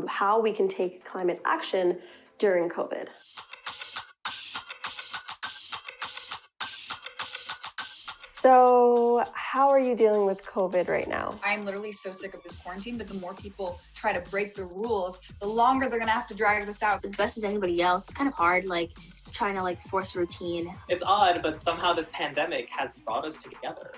around how we can take climate action during COVID. So how are you dealing with COVID right now? I'm literally so sick of this quarantine, but the more people try to break the rules, the longer they're gonna have to drag this out. As best as anybody else, it's kind of hard, trying to force routine. It's odd, but somehow this pandemic has brought us together.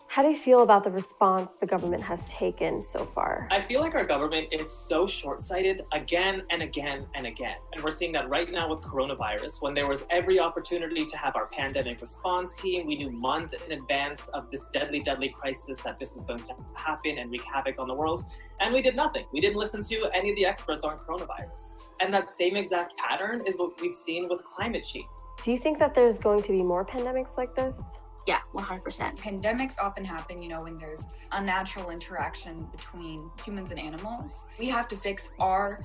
How do you feel about the response the government has taken so far? I feel like our government is so short-sighted again and again and again. And we're seeing that right now with coronavirus, when there was every opportunity to have our pandemic response team. We knew months in advance of this deadly, deadly crisis that this was going to happen and wreak havoc on the world. And we did nothing. We didn't listen to any of the experts on coronavirus. And that same exact pattern is what we've seen with climate change. Do you think that there's going to be more pandemics like this? Yeah, 100%. Pandemics often happen, when there's unnatural interaction between humans and animals. We have to fix our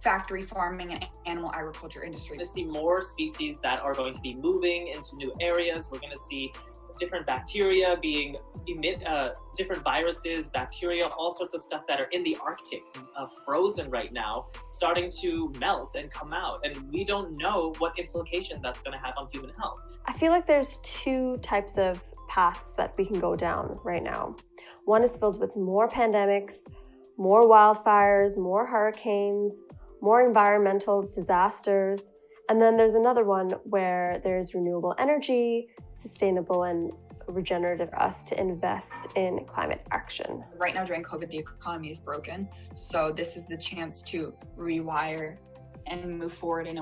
factory farming and animal agriculture industry. We're going to see more species that are going to be moving into new areas. We're going to see different bacteria different viruses, bacteria, all sorts of stuff that are in the Arctic, frozen right now, starting to melt and come out. And we don't know what implication that's going to have on human health. I feel like there's two types of paths that we can go down right now. One is filled with more pandemics, more wildfires, more hurricanes, more environmental disasters. And then there's another one where there's renewable energy, sustainable and regenerative us to invest in climate action. Right now during COVID, the economy is broken. So this is the chance to rewire and move forward. And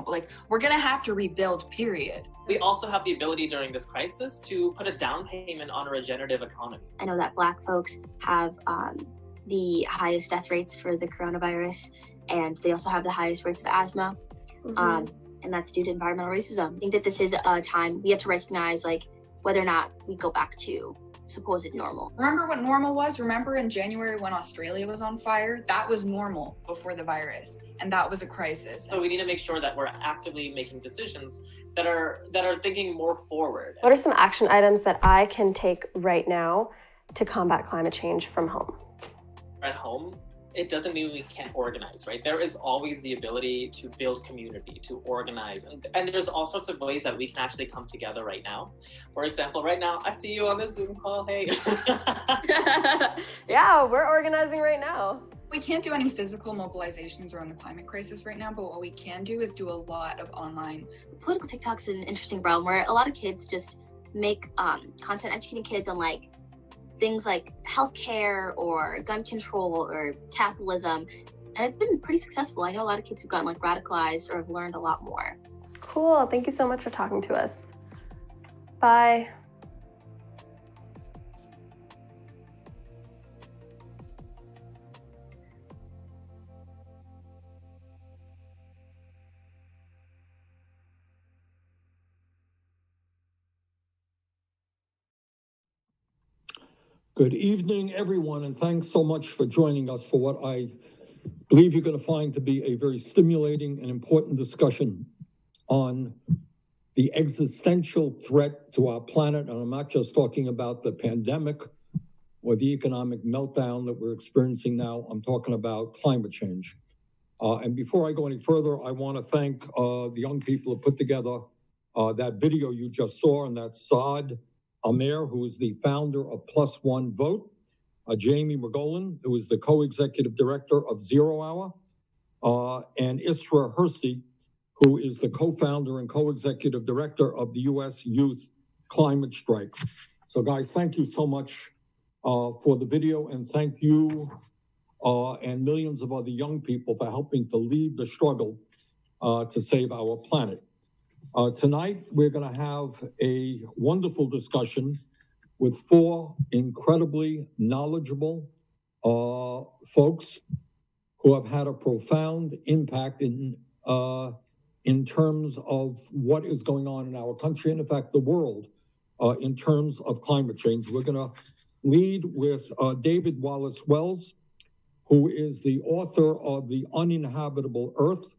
we're gonna have to rebuild, period. We also have the ability during this crisis to put a down payment on a regenerative economy. I know that Black folks have the highest death rates for the coronavirus, and they also have the highest rates of asthma. And that's due to environmental racism. I think that this is a time we have to recognize whether or not we go back to supposed normal. Remember what normal was? Remember in January when Australia was on fire? That was normal before the virus, and that was a crisis. So we need to make sure that we're actively making decisions that are thinking more forward. What are some action items that I can take right now to combat climate change from home? At home, it doesn't mean we can't organize, right? There is always the ability to build community, to organize. And there's all sorts of ways that we can actually come together right now. For example, right now, I see you on this Zoom call, hey. Yeah, we're organizing right now. We can't do any physical mobilizations around the climate crisis right now, but what we can do is do a lot of online. Political TikTok's an interesting realm where a lot of kids just make content educating kids on things like healthcare or gun control or capitalism, and it's been pretty successful. I know a lot of kids who've gotten radicalized or have learned a lot more. Cool. Thank you so much for talking to us. Bye. Good evening, everyone, and thanks so much for joining us for what I believe you're going to find to be a very stimulating and important discussion on the existential threat to our planet. And I'm not just talking about the pandemic or the economic meltdown that we're experiencing now. I'm talking about climate change. And before I go any further, I want to thank the young people who put together that video you just saw, and that's Saad Amer, who is the founder of Plus One Vote, Jamie McGolan, who is the co-executive director of Zero Hour, and Isra Hersey, who is the co-founder and co-executive director of the U.S. Youth Climate Strike. So guys, thank you so much for the video, and thank you and millions of other young people for helping to lead the struggle to save our planet. Tonight, we're going to have a wonderful discussion with four incredibly knowledgeable folks who have had a profound impact in terms of what is going on in our country and, in fact, the world in terms of climate change. We're going to lead with David Wallace-Wells, who is the author of The Uninhabitable Earth,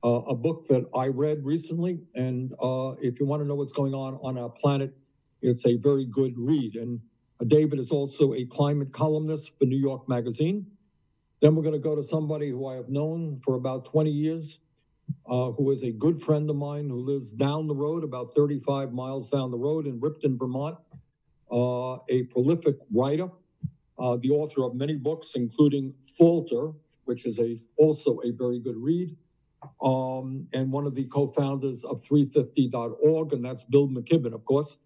a book that I read recently. And if you want to know what's going on our planet, it's a very good read. And David is also a climate columnist for New York Magazine. Then we're going to go to somebody who I have known for about 20 years, who is a good friend of mine who lives down the road, about 35 miles down the road in Ripton, Vermont, a prolific writer, the author of many books, including Falter, which is also a very good read, and one of the co-founders of 350.org, and that's Bill McKibben, of course.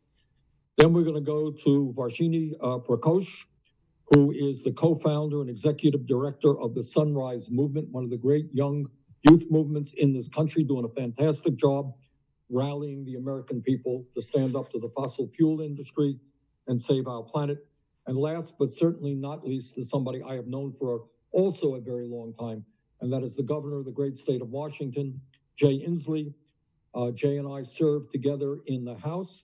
Then we're going to go to Varshini Prakash, who is the co-founder and executive director of the Sunrise Movement, one of the great young youth movements in this country, doing a fantastic job rallying the American people to stand up to the fossil fuel industry and save our planet. And last but certainly not least is somebody I have known for also a very long time, and that is the governor of the great state of Washington, JayInslee. Jay and I served together in the House.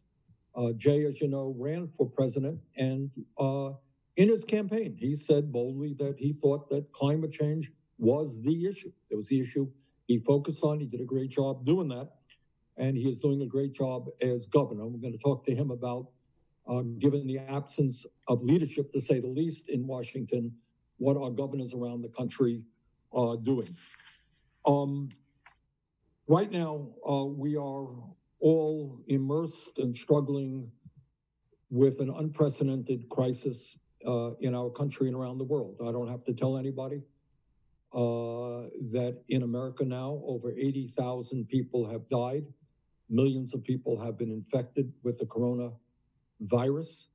Jay, as you know, ran for president, and in his campaign, he said boldly that he thought that climate change was the issue. It was the issue he focused on. He did a great job doing that, and he is doing a great job as governor. We're going to talk to him about, given the absence of leadership, to say the least, in Washington, what our governors around the country are doing. Right now, we are all immersed and struggling with an unprecedented crisis in our country and around the world. I don't have to tell anybody that in America now, over 80,000 people have died. Millions of people have been infected with the coronavirus.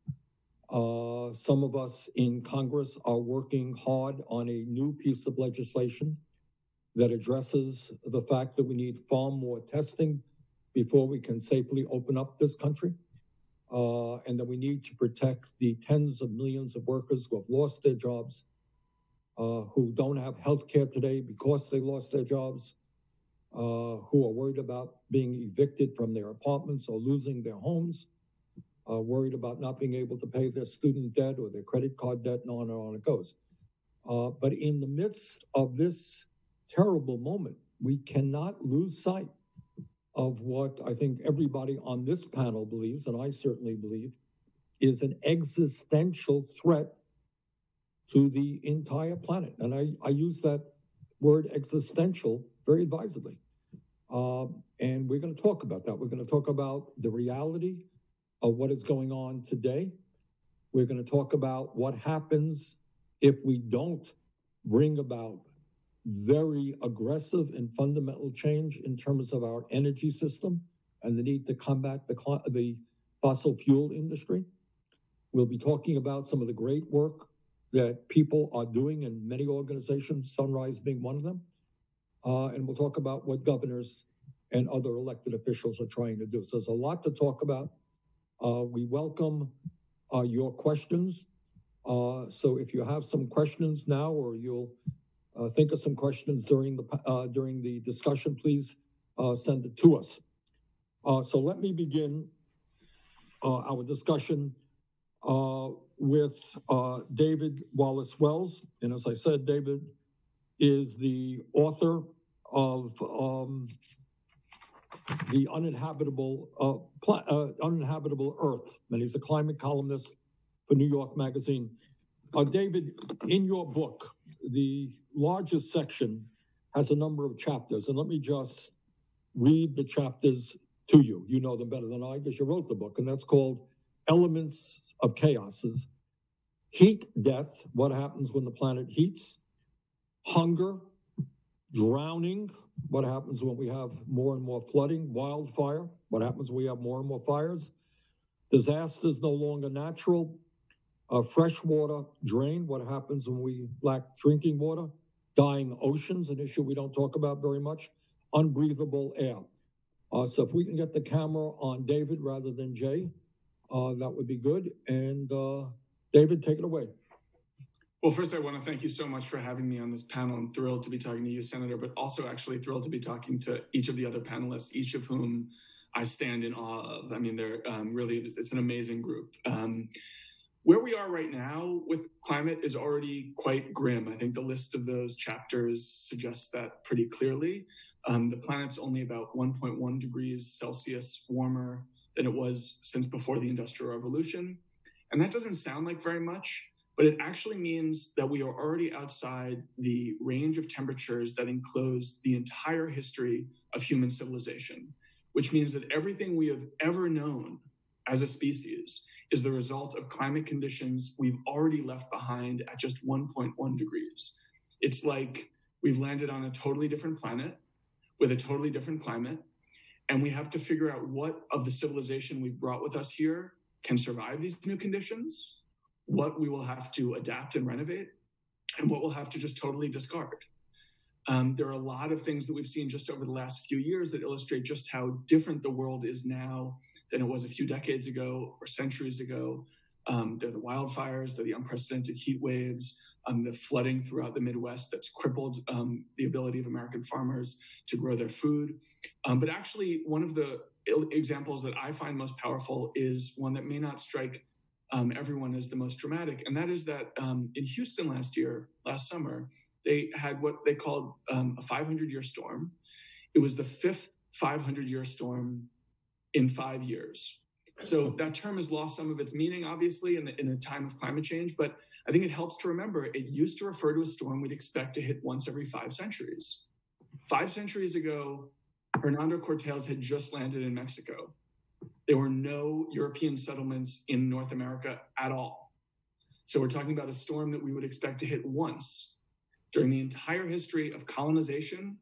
Some of us in Congress are working hard on a new piece of legislation that addresses the fact that we need far more testing before we can safely open up this country, and that we need to protect the tens of millions of workers who have lost their jobs, who don't have health care today because they lost their jobs, who are worried about being evicted from their apartments or losing their homes, worried about not being able to pay their student debt or their credit card debt, and on it goes. But in the midst of this terrible moment, we cannot lose sight of what I think everybody on this panel believes, and I certainly believe, is an existential threat to the entire planet. And I use that word existential very advisedly. And we're going to talk about that. We're going to talk about the reality of what is going on today. We're going to talk about what happens if we don't bring about very aggressive and fundamental change in terms of our energy system and the need to combat the fossil fuel industry. We'll be talking about some of the great work that people are doing in many organizations, Sunrise being one of them. And we'll talk about what governors and other elected officials are trying to do. So there's a lot to talk about. We welcome your questions. So if you have some questions now, or you'll think of some questions during the discussion, please send it to us. So let me begin our discussion with David Wallace-Wells. And as I said, David is the author of The Uninhabitable Earth, and he's a climate columnist for New York Magazine. David, in your book, the largest section has a number of chapters, and let me just read the chapters to you. You know them better than I, because you wrote the book, and that's called Elements of Chaoses. Heat death, what happens when the planet heats. Hunger, drowning, what happens when we have more and more flooding. Wildfire, what happens when we have more and more fires. Disasters no longer natural. Freshwater drain, what happens when we lack drinking water. Dying oceans, an issue we don't talk about very much. Unbreathable air. So if we can get the camera on David rather than Jay, that would be good. And David, take it away. Well, first, I want to thank you so much for having me on this panel. I'm thrilled to be talking to you, Senator, but also actually thrilled to be talking to each of the other panelists, each of whom I stand in awe of. I mean, they're really, it's an amazing group. Where we are right now with climate is already quite grim. I think the list of those chapters suggests that pretty clearly. The planet's only about 1.1 degrees Celsius warmer than it was since before the Industrial Revolution. And that doesn't sound like very much, but it actually means that we are already outside the range of temperatures that enclosed the entire history of human civilization, which means that everything we have ever known as a species is the result of climate conditions we've already left behind at just 1.1 degrees. It's like we've landed on a totally different planet with a totally different climate, and we have to figure out what of the civilization we've brought with us here can survive these new conditions, what we will have to adapt and renovate, and what we'll have to just totally discard. There are a lot of things that we've seen just over the last few years that illustrate just how different the world is now than it was a few decades ago or centuries ago. They're the wildfires, they're the unprecedented heat waves, the flooding throughout the Midwest that's crippled the ability of American farmers to grow their food. But actually, one of the examples that I find most powerful is one that may not strike everyone as the most dramatic, and that is that in Houston last summer, they had what they called a 500-year storm. It was the fifth 500-year storm in 5 years. So that term has lost some of its meaning, obviously, in a time of climate change, but I think it helps to remember it used to refer to a storm we'd expect to hit once every 5 centuries. 5 centuries ago, Hernando Cortez had just landed in Mexico. There were no European settlements in North America at all. So we're talking about a storm that we would expect to hit once during the entire history of colonization,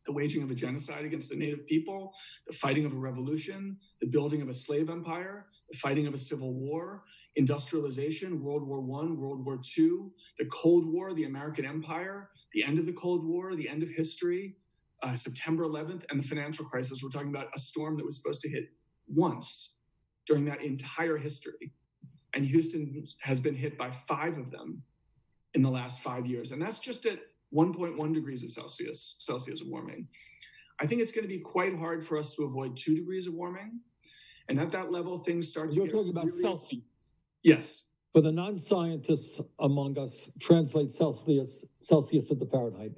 the waging of a genocide against the native people, the fighting of a revolution, the building of a slave empire, the fighting of a civil war, industrialization, World War I, World War II, the Cold War, the American Empire, the end of the Cold War, the end of history, September 11th, and the financial crisis. We're talking about a storm that was supposed to hit once during that entire history. And Houston has been hit by 5 of them in the last 5 years. And that's just at 1.1 degrees of Celsius of warming. I think it's going to be quite hard for us to avoid 2 degrees of warming. And at that level, things start to You're get talking about really... Celsius. Yes. For the non-scientists among us, translate Celsius into Fahrenheit.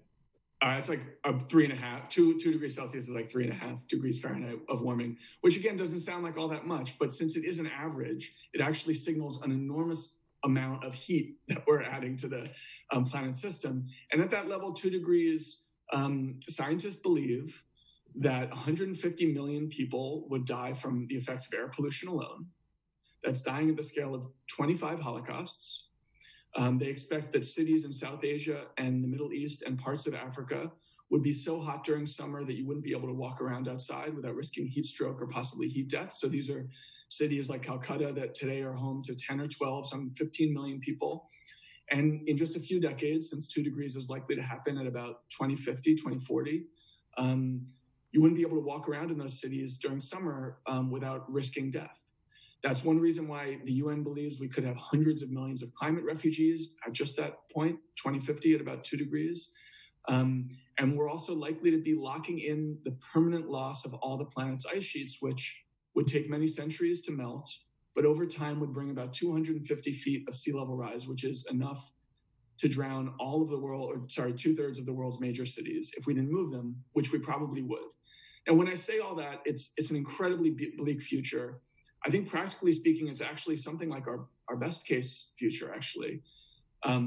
It's like a 3.5, 2 degrees Celsius is like 3.5 degrees Fahrenheit of warming, which again doesn't sound like all that much, but since it is an average, it actually signals an enormous amount of heat that we're adding to the planet system. And at that level, 2 degrees, scientists believe that 150 million people would die from the effects of air pollution alone. That's dying at the scale of 25 Holocausts. They expect that cities in South Asia and the Middle East and parts of Africa would be so hot during summer that you wouldn't be able to walk around outside without risking heat stroke or possibly heat death. So these are cities like Calcutta that today are home to 10 or 12, some 15 million people. And in just a few decades, since 2 degrees is likely to happen at about 2050, 2040, you wouldn't be able to walk around in those cities during summer without risking death. That's one reason why the UN believes we could have hundreds of millions of climate refugees at just that point, 2050 at about 2 degrees. And we're also likely to be locking in the permanent loss of all the planet's ice sheets, which would take many centuries to melt, but over time would bring about 250 feet of sea level rise, which is enough to drown all of the world, or sorry, 2/3 of the world's major cities if we didn't move them, which we probably would. And when I say all that, it's an incredibly bleak future. I think practically speaking, it's actually something like our best case future, actually.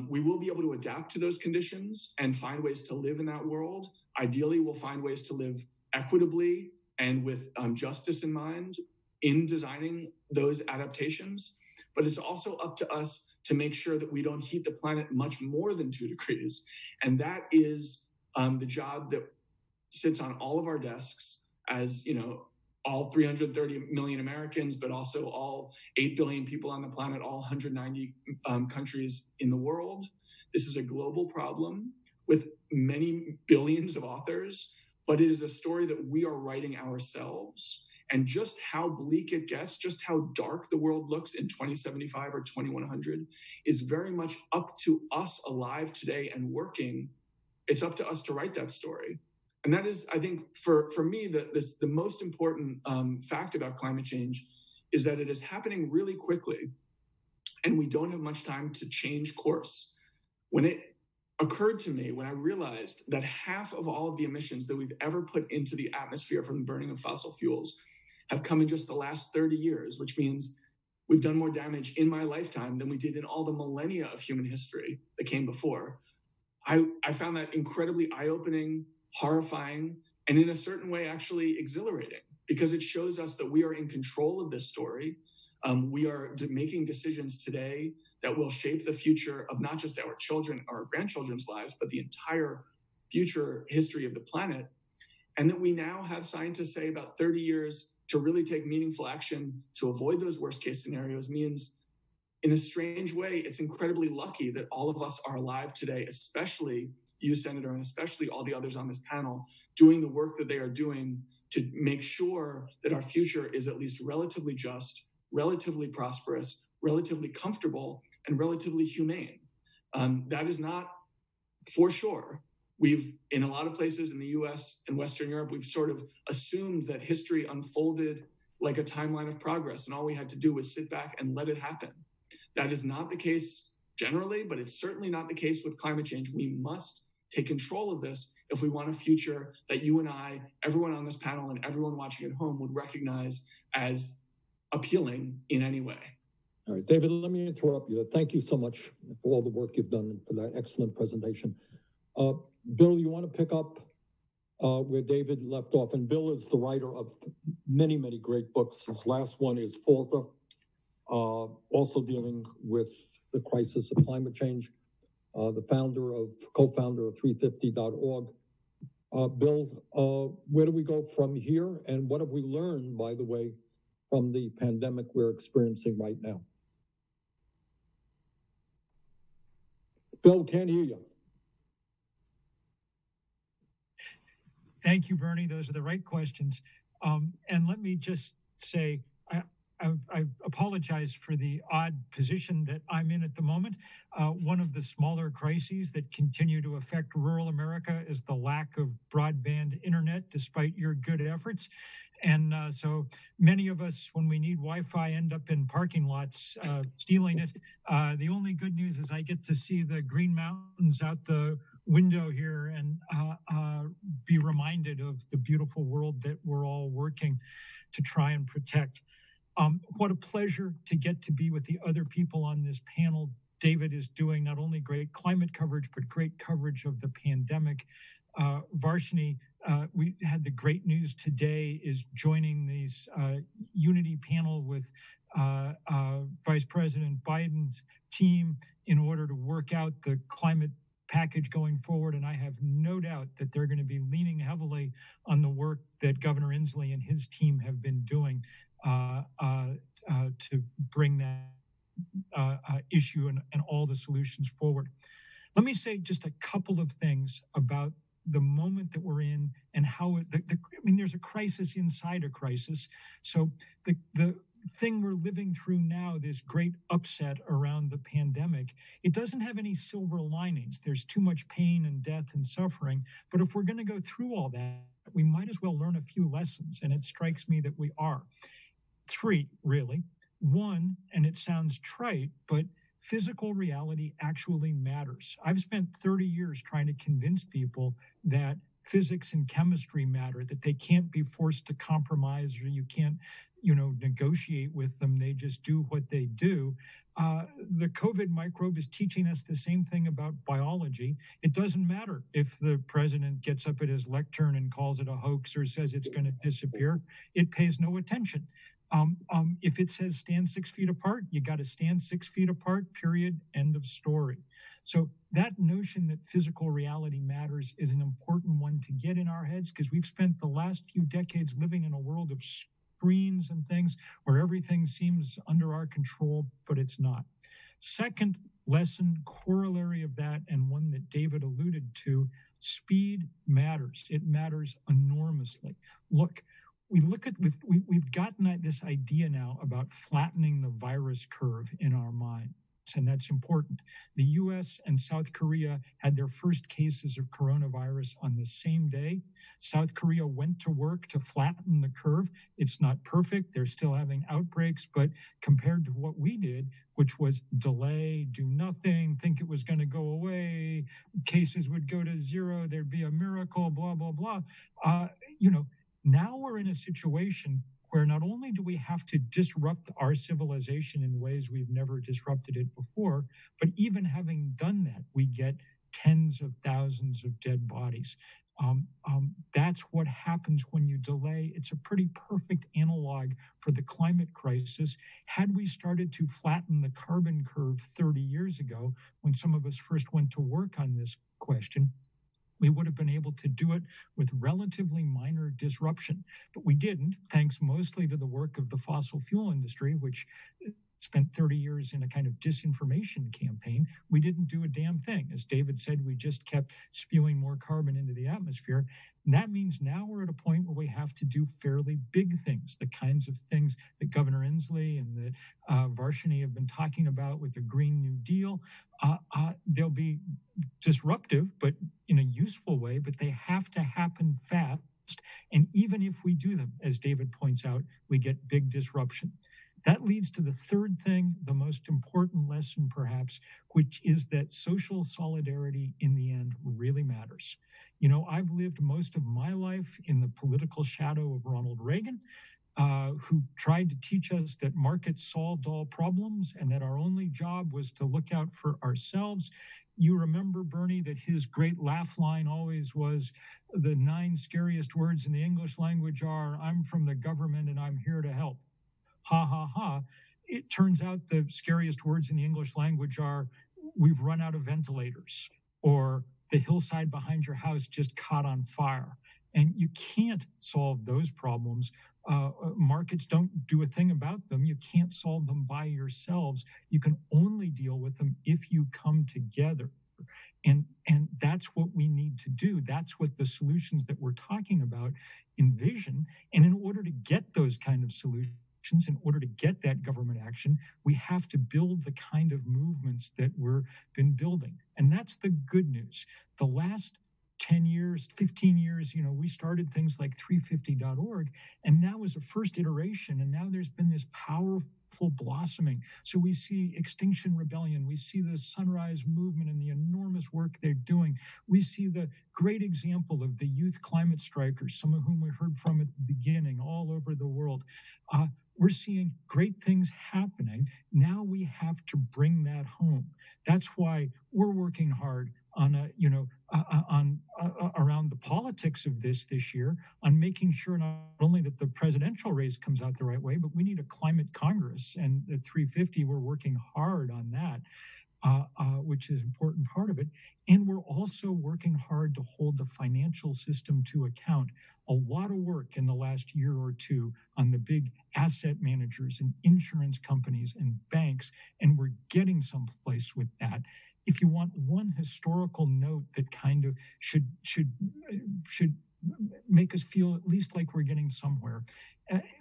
We will be able to adapt to those conditions and find ways to live in that world. Ideally, we'll find ways to live equitably and with justice in mind in designing those adaptations. But it's also up to us to make sure that we don't heat the planet much more than 2 degrees. And that is the job that sits on all of our desks as, all 330 million Americans, but also all 8 billion people on the planet, all 190 countries in the world. This is a global problem with many billions of authors, but it is a story that we are writing ourselves. And just how bleak it gets, just how dark the world looks in 2075 or 2100 is very much up to us alive today and working. It's up to us to write that story. And that is, I think, for me, the most important fact about climate change is that it is happening really quickly, and we don't have much time to change course. When it occurred to me, when I realized that half of all of the emissions that we've ever put into the atmosphere from the burning of fossil fuels have come in just the last 30 years, which means We've done more damage in my lifetime than we did in all the millennia of human history that came before. I found that incredibly eye-opening, horrifying, and in a certain way, actually exhilarating, because it shows us that we are in control of this story. We are making decisions today that will shape the future of not just our children or our grandchildren's lives, but the entire future history of the planet. And that we now have scientists say about 30 years to really take meaningful action to avoid those worst case scenarios means, in a strange way, it's incredibly lucky that all of us are alive today, especially you, Senator, and especially all the others on this panel, doing the work that they are doing to make sure that our future is at least relatively just, relatively prosperous, relatively comfortable, and relatively humane. That is not for sure. We've, in a lot of places in the US and Western Europe, we've sort of assumed that history unfolded like a timeline of progress, and all we had to do was sit back and let it happen. That is not the case generally, but it's certainly not the case with climate change. We must take control of this if we want a future that you and I, everyone on this panel, and everyone watching at home would recognize as appealing in any way. All right, David, let me interrupt you. Thank you so much for all the work you've done and for that excellent presentation. Bill, you want to pick up where David left off? And Bill is the writer of many, many great books. His last one is Falter, also dealing with the crisis of climate change, the co-founder of 350.org. Bill, where do we go from here? And what have we learned, by the way, from the pandemic we're experiencing right now? Bill, can't hear you. Thank you, Bernie. Those are the right questions. And let me just say, I apologize for the odd position that I'm in at the moment. One of the smaller crises that continue to affect rural America is the lack of broadband internet, despite your good efforts. And so many of us, when we need Wi-Fi, end up in parking lots stealing it. The only good news is I get to see the Green Mountains out the window here and be reminded of the beautiful world that we're all working to try and protect. What a pleasure to get to be with the other people on this panel. David is doing not only great climate coverage, but great coverage of the pandemic. Varshini, we had the great news today, is joining this unity panel with Vice President Biden's team in order to work out the climate package going forward. And I have no doubt that they're going to be leaning heavily on the work that Governor Inslee and his team have been doing to bring that issue and all the solutions forward. Let me say just a couple of things about the moment that we're in and how there's a crisis inside a crisis. So the thing we're living through now, this great upset around the pandemic, it doesn't have any silver linings. There's too much pain and death and suffering. But if we're going to go through all that, we might as well learn a few lessons. And it strikes me that we are. 3, really. 1, and it sounds trite, but physical reality actually matters. I've spent 30 years trying to convince people that physics and chemistry matter, that they can't be forced to compromise, or you can't, negotiate with them. They just do what they do. The COVID microbe is teaching us the same thing about biology. It doesn't matter if the president gets up at his lectern and calls it a hoax or says it's going to disappear. It pays no attention. If it says stand 6 feet apart, you got to stand 6 feet apart, period, end of story. So that notion that physical reality matters is an important one to get in our heads, because we've spent the last few decades living in a world of screens and things where everything seems under our control, but it's not. Second lesson, corollary of that, and one that David alluded to, speed matters. It matters enormously. Look, we've gotten this idea now about flattening the virus curve in our minds, and that's important. The US and South Korea had their first cases of coronavirus on the same day. South Korea went to work to flatten the curve. It's not perfect. They're still having outbreaks, but compared to what we did, which was delay, do nothing, think it was going to go away, cases would go to 0, there'd be a miracle, blah, blah, blah. Now we're in a situation where not only do we have to disrupt our civilization in ways we've never disrupted it before, but even having done that, we get tens of thousands of dead bodies. That's what happens when you delay. It's a pretty perfect analog for the climate crisis. Had we started to flatten the carbon curve 30 years ago, when some of us first went to work on this question, we would have been able to do it with relatively minor disruption. But we didn't, thanks mostly to the work of the fossil fuel industry, which spent 30 years in a kind of disinformation campaign. We didn't do a damn thing. As David said, we just kept spewing more carbon into the atmosphere. And that means now we're at a point where we have to do fairly big things, the kinds of things that Governor Inslee and that Varshini have been talking about with the Green New Deal. They'll be disruptive, but in a useful way, but they have to happen fast. And even if we do them, as David points out, we get big disruption. That leads to the third thing, the most important lesson perhaps, which is that social solidarity in the end really matters. You know, I've lived most of my life in the political shadow of Ronald Reagan, who tried to teach us that markets solved all problems and that our only job was to look out for ourselves. You remember, Bernie, that his great laugh line always was, the 9 scariest words in the English language are, I'm from the government and I'm here to help. Ha, ha, ha. It turns out the scariest words in the English language are, we've run out of ventilators, or the hillside behind your house just caught on fire. And you can't solve those problems. Markets don't do a thing about them. You can't solve them by yourselves. You can only deal with them if you come together. And that's what we need to do. That's what the solutions that we're talking about envision. And in order to get those kind of solutions, in order to get that government action, we have to build the kind of movements that we've been building. And that's the good news. The last 10 years, 15 years, you know, we started things like 350.org, and that was a first iteration. And now there's been this powerful blossoming. So we see Extinction Rebellion, we see the Sunrise Movement and the enormous work they're doing. We see the great example of the youth climate strikers, some of whom we heard from at the beginning, all over the world. We're seeing great things happening. Now we have to bring that home. That's why we're working hard on around the politics of this year, on making sure not only that the presidential race comes out the right way, but we need a climate Congress. And at 350, we're working hard on that, which is an important part of it. And we're also working hard to hold the financial system to account. A lot of work in the last year or two on the big asset managers and insurance companies and banks, and we're getting someplace with that. If you want one historical note that kind of should make us feel at least like we're getting somewhere,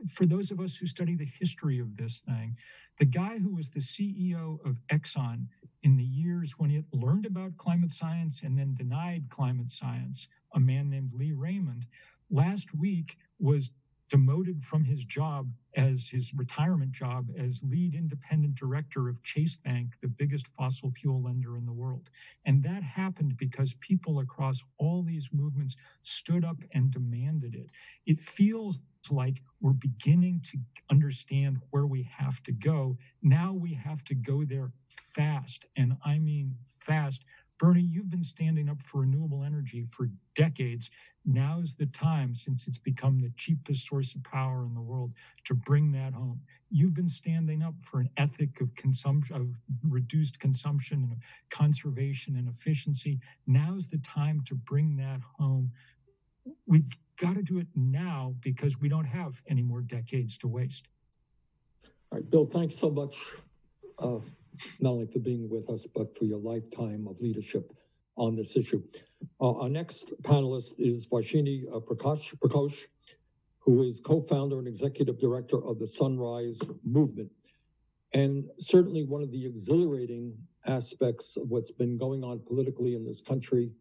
for those of us who study the history of this thing, the guy who was the CEO of Exxon in the years when it learned about climate science and then denied climate science, a man named Lee Raymond, last week was demoted from his job, as his retirement job, as lead independent director of Chase Bank, the biggest fossil fuel lender in the world. And that happened because people across all these movements stood up and demanded it. It feels like we're beginning to understand where we have to go. Now we have to go there fast, and I mean fast. Bernie, you've been standing up for renewable energy for decades. Now's the time, since it's become the cheapest source of power in the world, to bring that home. You've been standing up for an ethic of consumption, of reduced consumption and of conservation and efficiency. Now's the time to bring that home. We've got to do it now because we don't have any more decades to waste. All right, Bill, thanks so much, not only for being with us, but for your lifetime of leadership on this issue. Our next panelist is Varshini Prakash, who is co-founder and executive director of the Sunrise Movement. And certainly one of the exhilarating aspects of what's been going on politically in this country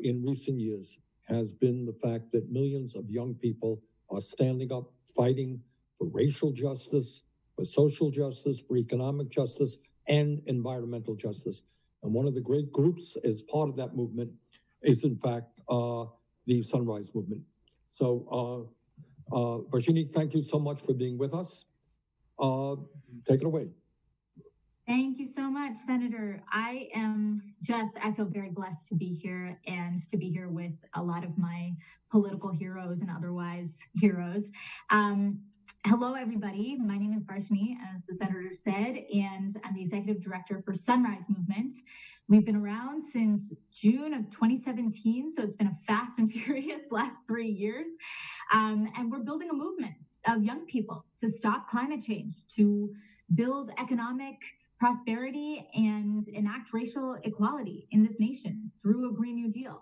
in recent years has been the fact that millions of young people are standing up, fighting for racial justice, for social justice, for economic justice, and environmental justice. And one of the great groups as part of that movement is, in fact, the Sunrise Movement. So, Varshini, thank you so much for being with us. Take it away. Thank you so much, Senator. I feel very blessed to be here and to be here with a lot of my political heroes and otherwise heroes. Hello, everybody. My name is Varshini, as the Senator said, and I'm the Executive Director for Sunrise Movement. We've been around since June of 2017, so it's been a fast and furious last 3 years. And we're building a movement of young people to stop climate change, to build economic prosperity and enact racial equality in this nation through a Green New Deal.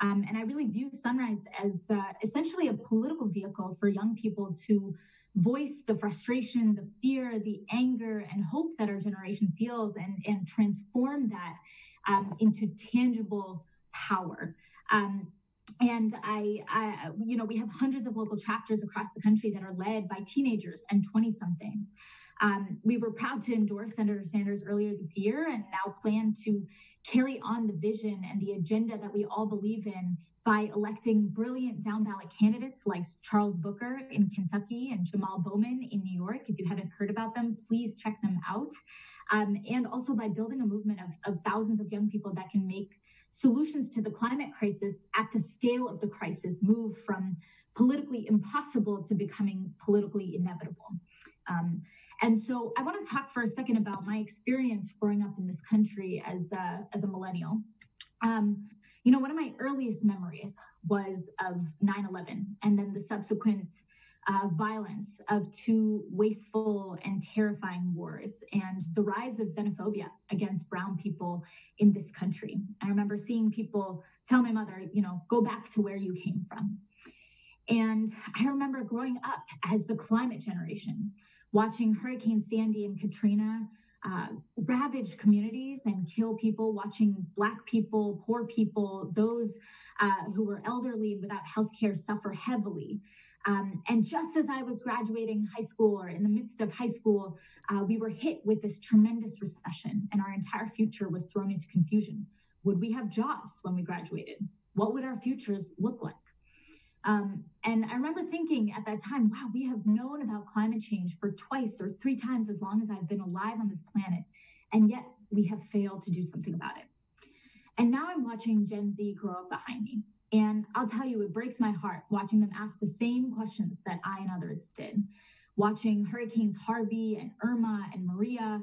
And I really view Sunrise as essentially a political vehicle for young people to voice the frustration, the fear, the anger, and hope that our generation feels and transform that into tangible power. And we have hundreds of local chapters across the country that are led by teenagers and 20-somethings. We were proud to endorse Senator Sanders earlier this year and now plan to carry on the vision and the agenda that we all believe in by electing brilliant down-ballot candidates like Charles Booker in Kentucky and Jamal Bowman in New York. If you haven't heard about them, please check them out. And also by building a movement of thousands of young people that can make solutions to the climate crisis at the scale of the crisis move from politically impossible to becoming politically inevitable. And so I want to talk for a second about my experience growing up in this country as a millennial. One of my earliest memories was of 9/11 and then the subsequent violence of two wasteful and terrifying wars and the rise of xenophobia against brown people in this country. I remember seeing people tell my mother, go back to where you came from. And I remember growing up as the climate generation, watching Hurricane Sandy and Katrina ravage communities and kill people, watching Black people, poor people, those who were elderly without healthcare suffer heavily. And just as I was graduating high school or in the midst of high school, we were hit with this tremendous recession and our entire future was thrown into confusion. Would we have jobs when we graduated? What would our futures look like? And I remember thinking at that time, wow, we have known about climate change for twice or 3 times as long as I've been alive on this planet, and yet we have failed to do something about it. And now I'm watching Gen Z grow up behind me. And I'll tell you, it breaks my heart watching them ask the same questions that I and others did. Watching Hurricanes Harvey and Irma and Maria,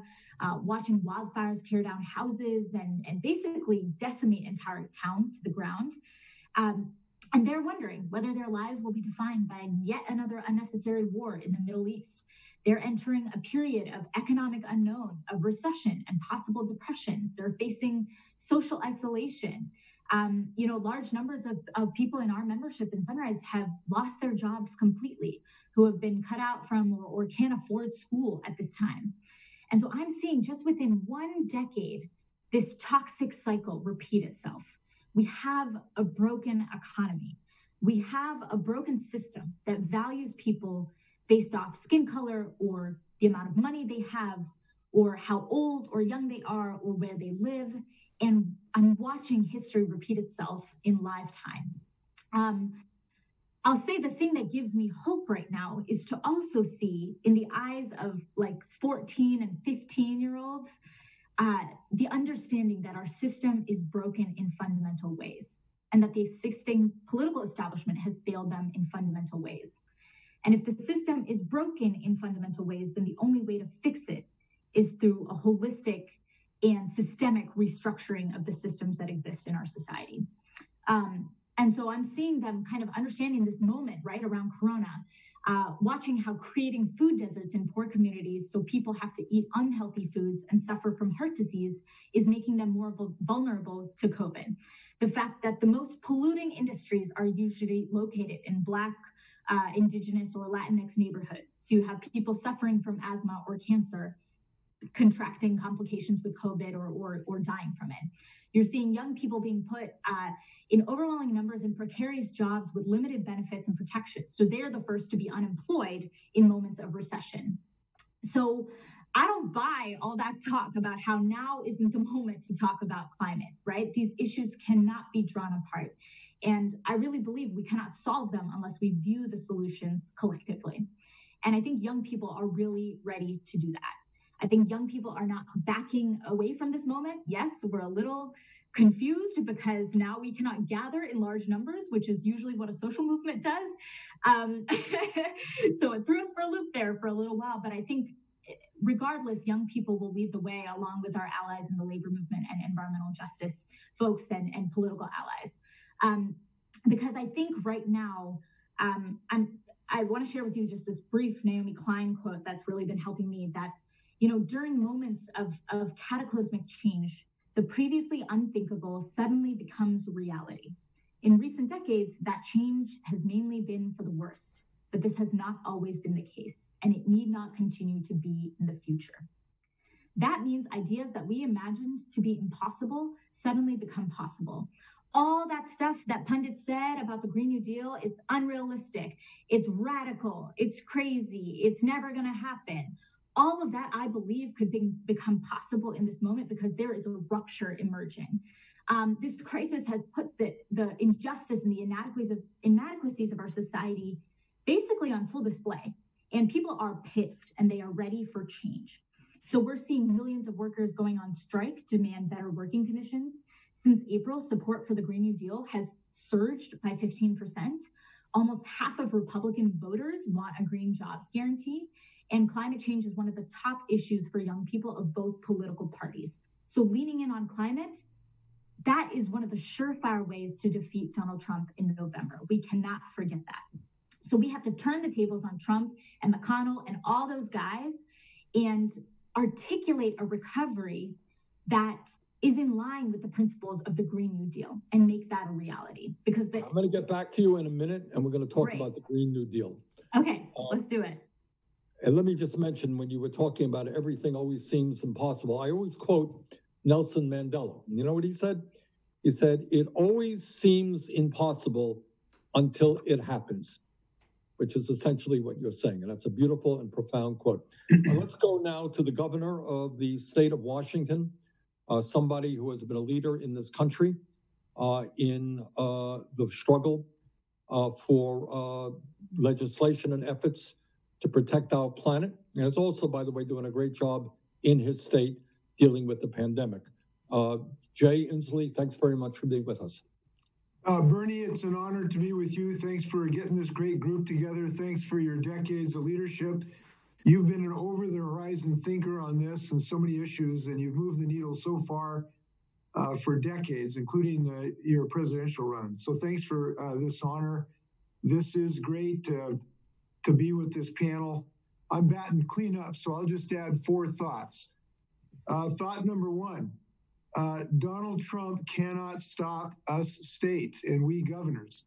watching wildfires tear down houses and basically decimate entire towns to the ground. And they're wondering whether their lives will be defined by yet another unnecessary war in the Middle East. They're entering a period of economic unknown, of recession and possible depression. They're facing social isolation. Large numbers of people in our membership in Sunrise have lost their jobs completely, who have been cut out from or can't afford school at this time. And so I'm seeing just within 1 decade, this toxic cycle repeat itself. We have a broken economy. We have a broken system that values people based off skin color or the amount of money they have or how old or young they are or where they live. And I'm watching history repeat itself in live time. I'll say the thing that gives me hope right now is to also see in the eyes of 14 and 15-year-olds, the understanding that our system is broken in fundamental ways and that the existing political establishment has failed them in fundamental ways. And if the system is broken in fundamental ways, then the only way to fix it is through a holistic and systemic restructuring of the systems that exist in our society. And so I'm seeing them kind of understanding this moment right around Corona, watching how creating food deserts in poor communities so people have to eat unhealthy foods and suffer from heart disease is making them more vulnerable to COVID. The fact that the most polluting industries are usually located in Black, Indigenous, or Latinx neighborhoods. So you have people suffering from asthma or cancer, contracting complications with COVID or dying from it. You're seeing young people being put in overwhelming numbers in precarious jobs with limited benefits and protections. So they're the first to be unemployed in moments of recession. So I don't buy all that talk about how now isn't the moment to talk about climate, right? These issues cannot be drawn apart. And I really believe we cannot solve them unless we view the solutions collectively. And I think young people are really ready to do that. I think young people are not backing away from this moment. Yes, we're a little confused because now we cannot gather in large numbers, which is usually what a social movement does. So it threw us for a loop there for a little while. But I think regardless, young people will lead the way along with our allies in the labor movement and environmental justice folks and political allies. Because I think right now, I want to share with you just this brief Naomi Klein quote that's really been helping me, that, during moments of cataclysmic change, the previously unthinkable suddenly becomes reality. In recent decades, that change has mainly been for the worst, but this has not always been the case, and it need not continue to be in the future. That means ideas that we imagined to be impossible suddenly become possible. All that stuff that pundits said about the Green New Deal, it's unrealistic, it's radical, it's crazy, it's never going to happen. All of that, I believe, could become possible in this moment because there is a rupture emerging. This crisis has put the injustice and the inadequacies of our society basically on full display. And people are pissed and they are ready for change. So we're seeing millions of workers going on strike to demand better working conditions. Since April, support for the Green New Deal has surged by 15%. Almost half of Republican voters want a green jobs guarantee. And climate change is one of the top issues for young people of both political parties. So leaning in on climate, that is one of the surefire ways to defeat Donald Trump in November. We cannot forget that. So we have to turn the tables on Trump and McConnell and all those guys and articulate a recovery that is in line with the principles of the Green New Deal and make that a reality. Because I'm going to get back to you in a minute, and we're going to talk about the Green New Deal. Okay, let's do it. And let me just mention, when you were talking about everything always seems impossible, I always quote Nelson Mandela. You know what he said? He said, "It always seems impossible until it happens," which is essentially what you're saying. And that's a beautiful and profound quote. Let's go now to the governor of the state of Washington, somebody who has been a leader in this country in the struggle for legislation and efforts to protect our planet. And is also, by the way, doing a great job in his state dealing with the pandemic. JayInslee, thanks very much for being with us. Bernie, it's an honor to be with you. Thanks for getting this great group together. Thanks for your decades of leadership. You've been an over-the-horizon thinker on this and so many issues, and you've moved the needle so far for decades, including your presidential run. So thanks for this honor. This is great to be with this panel. I'm batting cleanup, so I'll just add 4 thoughts. Thought number 1. Donald Trump cannot stop us states and we governors.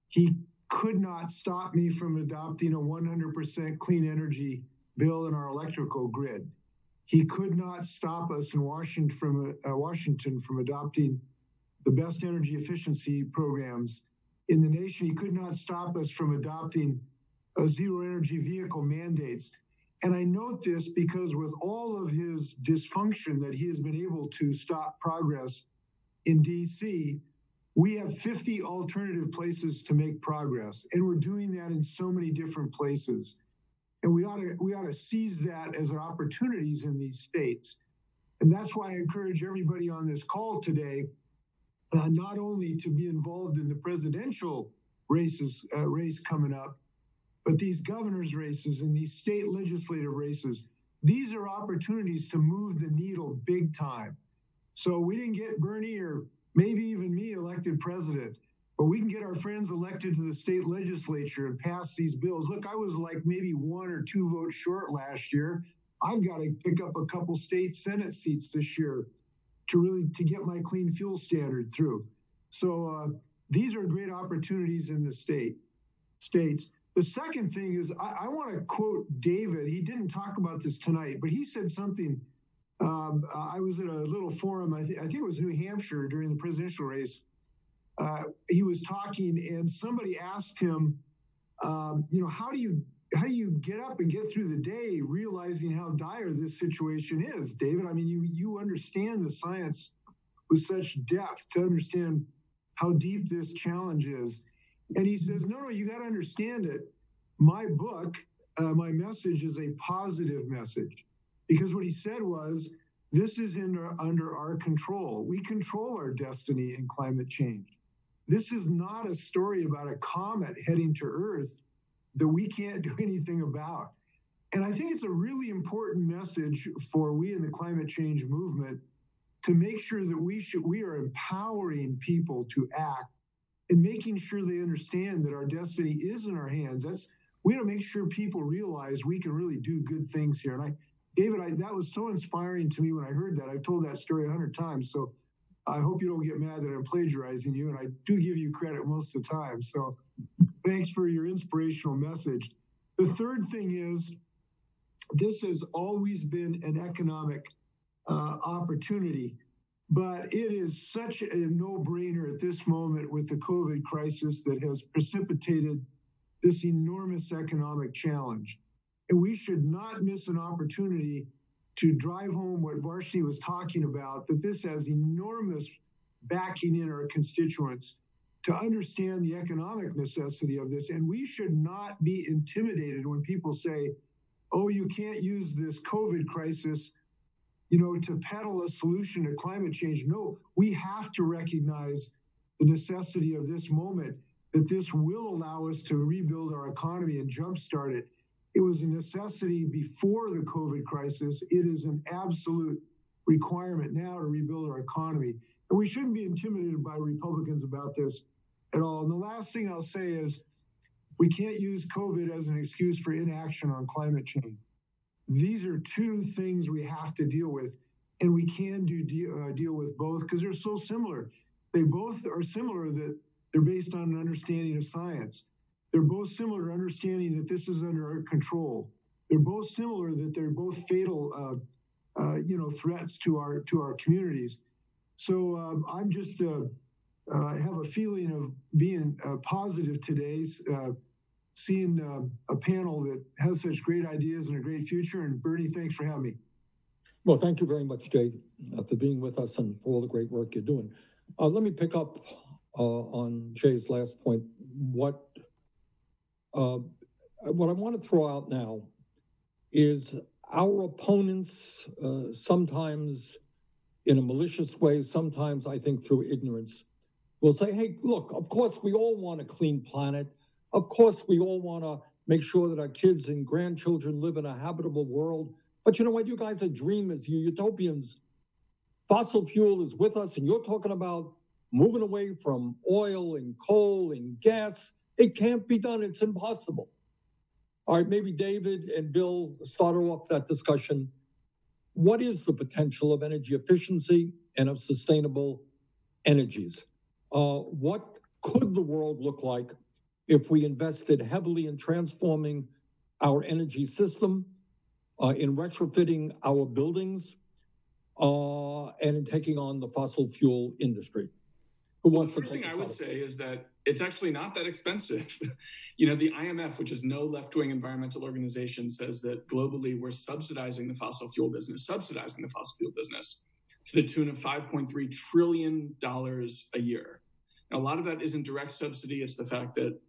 He could not stop me from adopting a 100% clean energy bill in our electrical grid. He could not stop us in Washington from adopting the best energy efficiency programs in the nation. He could not stop us from adopting zero energy vehicle mandates. And I note this because with all of his dysfunction that he has been able to stop progress in DC, we have 50 alternative places to make progress. And we're doing that in so many different places. And we ought to seize that as opportunities in these states. And that's why I encourage everybody on this call today, not only to be involved in the presidential race coming up, but these governor's races and these state legislative races, these are opportunities to move the needle big time. So we didn't get Bernie or maybe even me elected president, but we can get our friends elected to the state legislature and pass these bills. Look, I was like maybe 1 or 2 votes short last year. I've got to pick up a couple state Senate seats this year to get my clean fuel standard through. So these are great opportunities in the states. The second thing is I want to quote David. He didn't talk about this tonight, but he said something. I was at a little forum, I think it was New Hampshire during the presidential race. He was talking and somebody asked him, how do you get up and get through the day realizing how dire this situation is, David? I mean, you understand the science with such depth to understand how deep this challenge is. And he says, no, you got to understand it. My book, my message is a positive message. Because what he said was, this is under our control. We control our destiny in climate change. This is not a story about a comet heading to Earth that we can't do anything about. And I think it's a really important message for we in the climate change movement to make sure that we are empowering people to act and making sure they understand that our destiny is in our hands. We got to make sure people realize we can really do good things here. And David, that was so inspiring to me when I heard that. I've told that story 100 times, so I hope you don't get mad that I'm plagiarizing you, and I do give you credit most of the time. So thanks for your inspirational message. The third thing is, this has always been an economic opportunity, but it is such a no-brainer at this moment with the COVID crisis that has precipitated this enormous economic challenge. And we should not miss an opportunity to drive home what Varshini was talking about, that this has enormous backing in our constituents to understand the economic necessity of this. And we should not be intimidated when people say, oh, you can't use this COVID crisis, to peddle a solution to climate change. No, we have to recognize the necessity of this moment, that this will allow us to rebuild our economy and jumpstart it. It was a necessity before the COVID crisis. It is an absolute requirement now to rebuild our economy. And we shouldn't be intimidated by Republicans about this at all. And the last thing I'll say is, we can't use COVID as an excuse for inaction on climate change. These are two things we have to deal with, and we can deal with both because they're so similar. They both are similar that they're based on an understanding of science. They're both similar to understanding that this is under our control. They're both similar that they're both fatal, threats to our communities. So I'm just have a feeling of being positive today, seeing a panel that has such great ideas and a great future. And Bernie, thanks for having me. Well, thank you very much, Jay, for being with us and for all the great work you're doing. Let me pick up on Jay's last point. What I want to throw out now is our opponents, sometimes in a malicious way, sometimes I think through ignorance, will say, hey, look, of course we all want a clean planet. Of course we all want to make sure that our kids and grandchildren live in a habitable world. But you know what? You guys are dreamers, you utopians. Fossil fuel is with us, and you're talking about moving away from oil and coal and gas. It can't be done. It's impossible. All right, maybe David and Bill started off that discussion. What is the potential of energy efficiency and of sustainable energies? What could the world look like if we invested heavily in transforming our energy system, in retrofitting our buildings, and in taking on the fossil fuel industry? The first thing I would say is that it's actually not that expensive. The IMF, which is no left-wing environmental organization, says that globally we're subsidizing the fossil fuel business to the tune of $5.3 trillion a year. Now, a lot of that isn't direct subsidy. It's the fact that,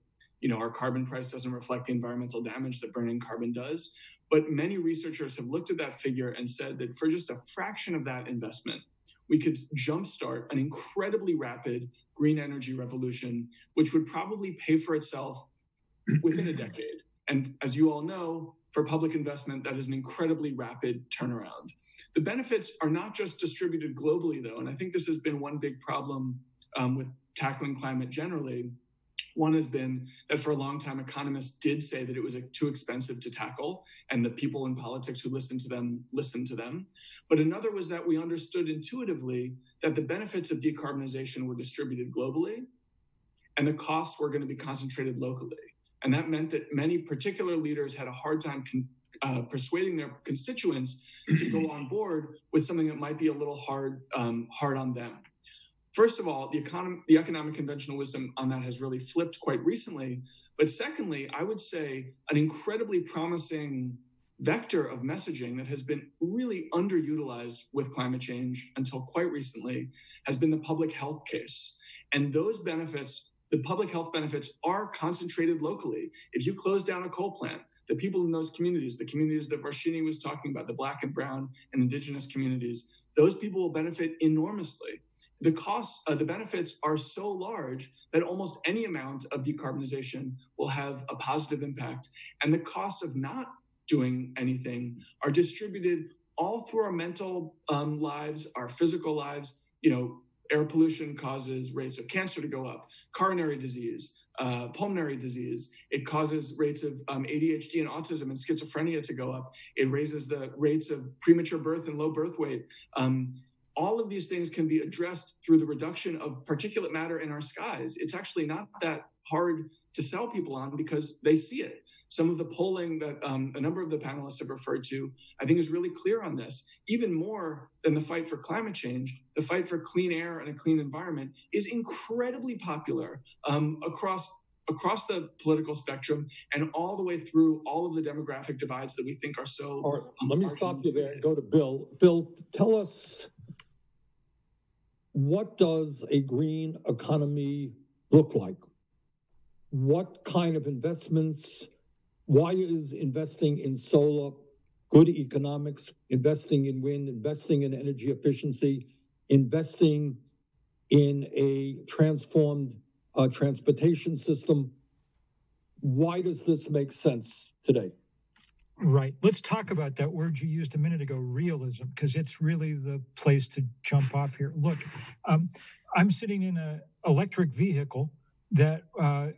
our carbon price doesn't reflect the environmental damage that burning carbon does. But many researchers have looked at that figure and said that for just a fraction of that investment, we could jumpstart an incredibly rapid green energy revolution, which would probably pay for itself within a decade. And as you all know, for public investment, that is an incredibly rapid turnaround. The benefits are not just distributed globally, though, and I think this has been one big problem with tackling climate generally. One has been that for a long time, economists did say that it was too expensive to tackle, and the people in politics who listened to them. But another was that we understood intuitively that the benefits of decarbonization were distributed globally, and the costs were going to be concentrated locally. And that meant that many particular leaders had a hard time persuading their constituents to go on board with something that might be a little hard on them. First of all, the economic conventional wisdom on that has really flipped quite recently. But secondly, I would say an incredibly promising vector of messaging that has been really underutilized with climate change until quite recently has been the public health case. And those benefits, the public health benefits, are concentrated locally. If you close down a coal plant, the people in those communities, the communities that Varshini was talking about, the Black and Brown and Indigenous communities, those people will benefit enormously. The costs, the benefits are so large that almost any amount of decarbonization will have a positive impact. And the costs of not doing anything are distributed all through our mental lives, our physical lives. Air pollution causes rates of cancer to go up, coronary disease, pulmonary disease. It causes rates of ADHD and autism and schizophrenia to go up. It raises the rates of premature birth and low birth weight. All of these things can be addressed through the reduction of particulate matter in our skies. It's actually not that hard to sell people on because they see it. Some of the polling that a number of the panelists have referred to, I think, is really clear on this. Even more than the fight for climate change, the fight for clean air and a clean environment is incredibly popular across the political spectrum and all the way through all of the demographic divides that we think are so. All right, let me stop you there and go to Bill. Bill, tell us, what does a green economy look like? What kind of investments? Why is investing in solar good economics, investing in wind, investing in energy efficiency, investing in a transformed transportation system? Why does this make sense today? Right. Let's talk about that word you used a minute ago, realism, because it's really the place to jump off here. Look, I'm sitting in an electric vehicle that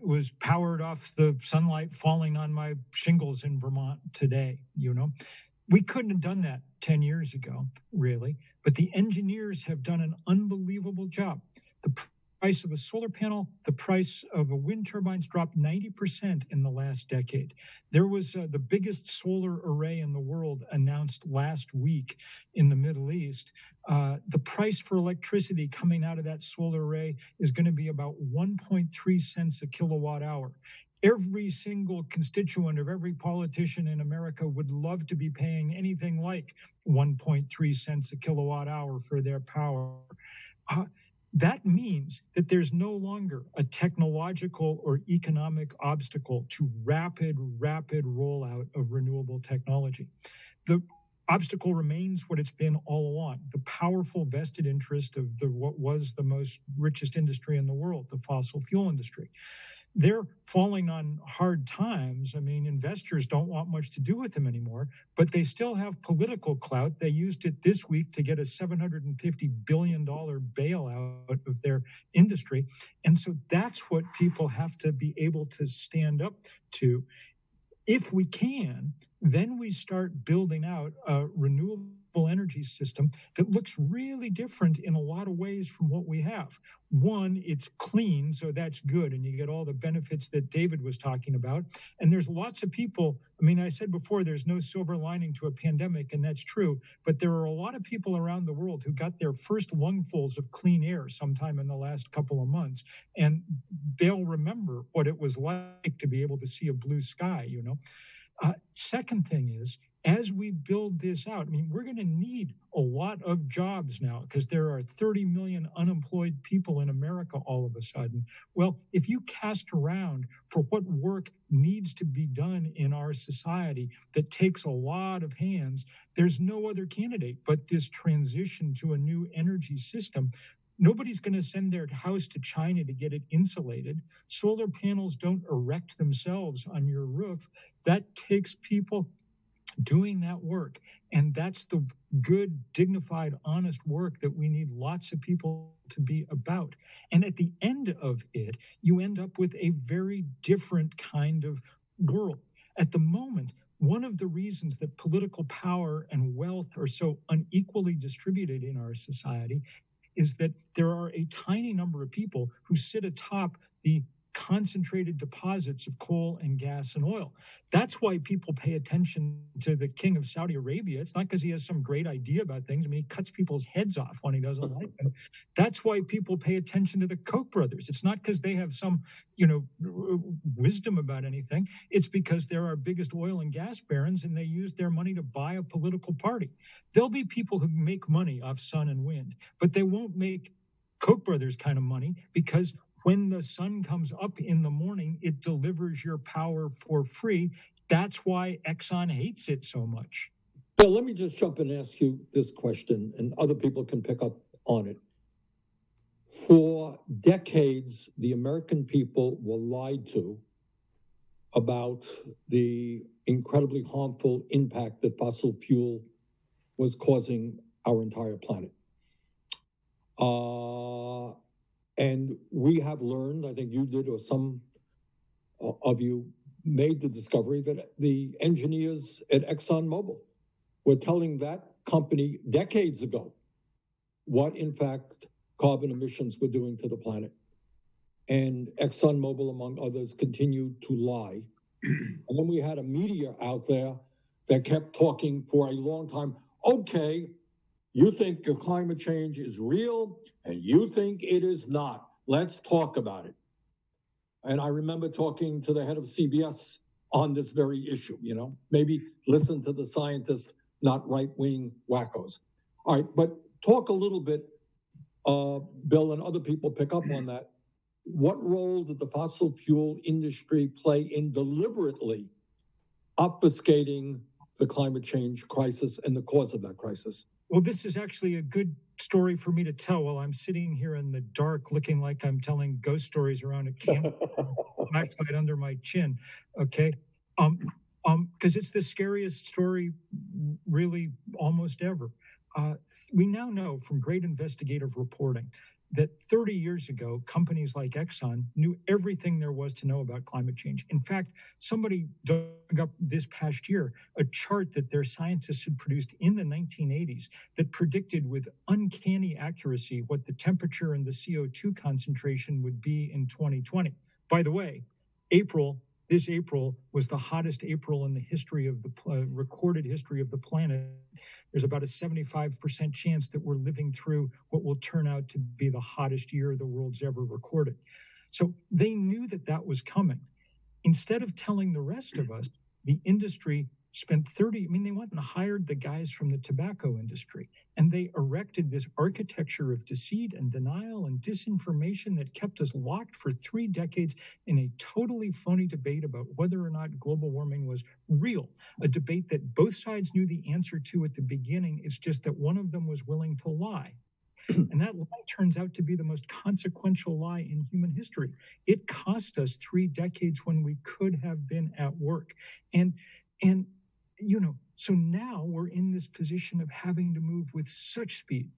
was powered off the sunlight falling on my shingles in Vermont today. We couldn't have done that 10 years ago, really, but the engineers have done an unbelievable job. The price of a solar panel, the price of a wind turbines dropped 90% in the last decade. There was the biggest solar array in the world announced last week in the Middle East. The price for electricity coming out of that solar array is going to be about 1.3 cents a kilowatt hour. Every single constituent of every politician in America would love to be paying anything like 1.3 cents a kilowatt hour for their power. That means that there's no longer a technological or economic obstacle to rapid rollout of renewable technology. The obstacle remains what it's been all along, the powerful vested interest of what was the most richest industry in the world, the fossil fuel industry. They're falling on hard times. I mean, investors don't want much to do with them anymore, but they still have political clout. They used it this week to get a $750 billion bailout of their industry. And so that's what people have to be able to stand up to. If we can, then we start building out a renewable energy system that looks really different in a lot of ways from what we have. One, it's clean, so that's good, and you get all the benefits that David was talking about. And there's lots of people, I said before, there's no silver lining to a pandemic, and that's true, but there are a lot of people around the world who got their first lungfuls of clean air sometime in the last couple of months, and they'll remember what it was like to be able to see a blue sky, Second thing is, as we build this out, we're going to need a lot of jobs now because there are 30 million unemployed people in America all of a sudden. Well, if you cast around for what work needs to be done in our society that takes a lot of hands, there's no other candidate but this transition to a new energy system. Nobody's going to send their house to China to get it insulated. Solar panels don't erect themselves on your roof. That takes people doing that work. And that's the good, dignified, honest work that we need lots of people to be about. And at the end of it, you end up with a very different kind of world. At the moment, one of the reasons that political power and wealth are so unequally distributed in our society is that there are a tiny number of people who sit atop the concentrated deposits of coal and gas and oil. That's why people pay attention to the king of Saudi Arabia. It's not because he has some great idea about things. He cuts people's heads off when he doesn't like them. That's why people pay attention to the Koch brothers. It's not because they have some, wisdom about anything. It's because they're our biggest oil and gas barons and they use their money to buy a political party. There'll be people who make money off sun and wind, but they won't make Koch brothers kind of money, because when the sun comes up in the morning, it delivers your power for free. That's why Exxon hates it so much. Bill, let me just jump and ask you this question, and other people can pick up on it. For decades, the American people were lied to about the incredibly harmful impact that fossil fuel was causing our entire planet. And we have learned, I think you did, or some of you made the discovery that the engineers at ExxonMobil were telling that company decades ago what, in fact, carbon emissions were doing to the planet. And ExxonMobil, among others, continued to lie. And then we had a media out there that kept talking for a long time. Okay, you think your climate change is real, and you think it is not. Let's talk about it. And I remember talking to the head of CBS on this very issue, maybe listen to the scientists, not right-wing wackos. All right, but talk a little bit, Bill, and other people pick up on that. What role did the fossil fuel industry play in deliberately obfuscating the climate change crisis and the cause of that crisis? Well, this is actually a good story for me to tell while I'm sitting here in the dark, looking like I'm telling ghost stories around a camp, flashlight under my chin. Okay, because it's the scariest story, really, almost ever. We now know from great investigative reporting that 30 years ago, companies like Exxon knew everything there was to know about climate change. In fact, somebody dug up this past year a chart that their scientists had produced in the 1980s that predicted with uncanny accuracy what the temperature and the CO2 concentration would be in 2020. By the way, this April was the hottest April in the history of the recorded history of the planet. There's about a 75% chance that we're living through what will turn out to be the hottest year the world's ever recorded. So they knew that that was coming. Instead of telling the rest of us, the industry spent they went and hired the guys from the tobacco industry, and they erected this architecture of deceit and denial and disinformation that kept us locked for 3 decades in a totally phony debate about whether or not global warming was real, a debate that both sides knew the answer to at the beginning. It's just that one of them was willing to lie. And that lie turns out to be the most consequential lie in human history. It cost us 3 decades when we could have been at work. And so now we're in this position of having to move with such speed.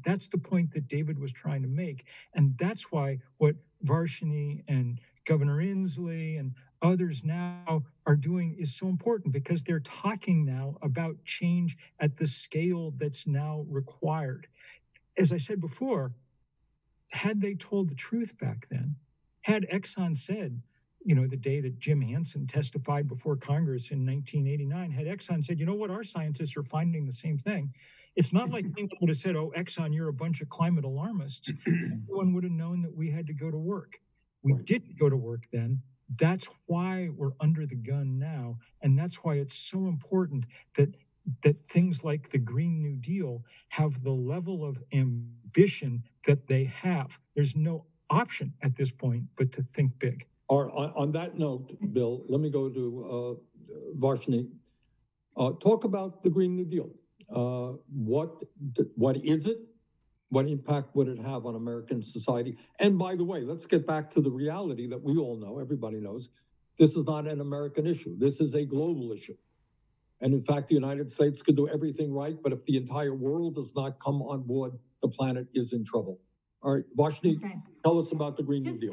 That's the point that David was trying to make. And that's why what Varshini and Governor Inslee and others now are doing is so important, because they're talking now about change at the scale that's now required. As I said before, had they told the truth back then, had Exxon said, the day that Jim Hansen testified before Congress in 1989, had Exxon said, you know what, our scientists are finding the same thing. It's not like people would have said, oh, Exxon, you're a bunch of climate alarmists. Everyone would have known that we had to go to work. We didn't go to work then. That's why we're under the gun now. And that's why it's so important that things like the Green New Deal have the level of ambition that they have. There's no option at this point but to think big. On that note, Bill, let me go to Varshini. Talk about the Green New Deal. What is it? What impact would it have on American society? And by the way, let's get back to the reality that we all know, everybody knows, this is not an American issue. This is a global issue. And in fact, the United States could do everything right, but if the entire world does not come on board, the planet is in trouble. All right, Varshini, tell us about the Green New Deal.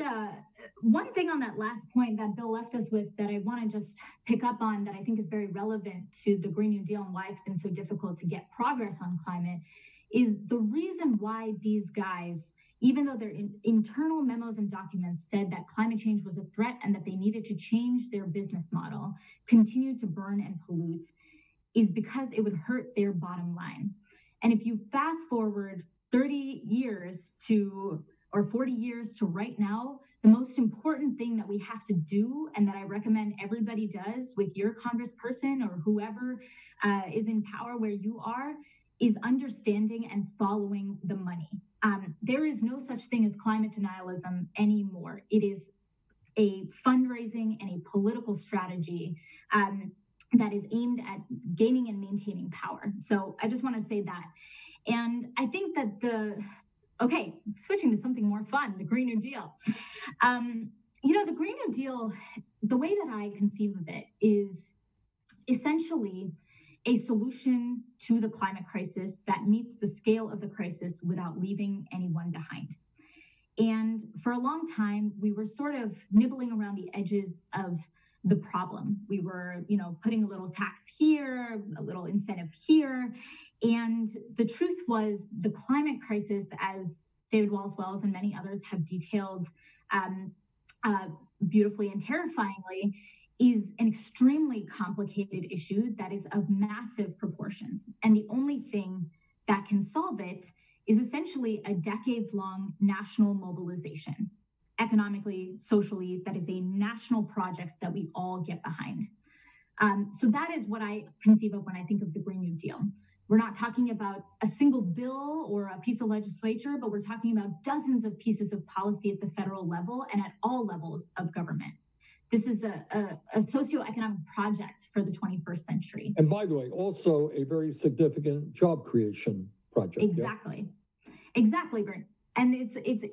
One thing on that last point that Bill left us with that I want to just pick up on that I think is very relevant to the Green New Deal and why it's been so difficult to get progress on climate is the reason why these guys, even though their internal memos and documents said that climate change was a threat and that they needed to change their business model, continued to burn and pollute, is because it would hurt their bottom line. And if you fast forward 30 years or 40 years to right now, the most important thing that we have to do, and that I recommend everybody does with your congressperson or whoever is in power where you are, is understanding and following the money. There is no such thing as climate denialism anymore. It is a fundraising and a political strategy that is aimed at gaining and maintaining power. So I just want to say that. And I think that switching to something more fun, the Green New Deal. The Green New Deal, the way that I conceive of it is essentially a solution to the climate crisis that meets the scale of the crisis without leaving anyone behind. And for a long time, we were sort of nibbling around the edges of the problem. We were, putting a little tax here, a little incentive here. And the truth was the climate crisis, as David Wallace-Wells and many others have detailed beautifully and terrifyingly, is an extremely complicated issue that is of massive proportions. And the only thing that can solve it is essentially a decades-long national mobilization, economically, socially, that is a national project that we all get behind. So that is what I conceive of when I think of the Green New Deal. We're not talking about a single bill or a piece of legislature, but we're talking about dozens of pieces of policy at the federal level and at all levels of government. This is a socioeconomic project for the 21st century. And by the way, also a very significant job creation project. Exactly. Yeah? Exactly, Bert. And it's the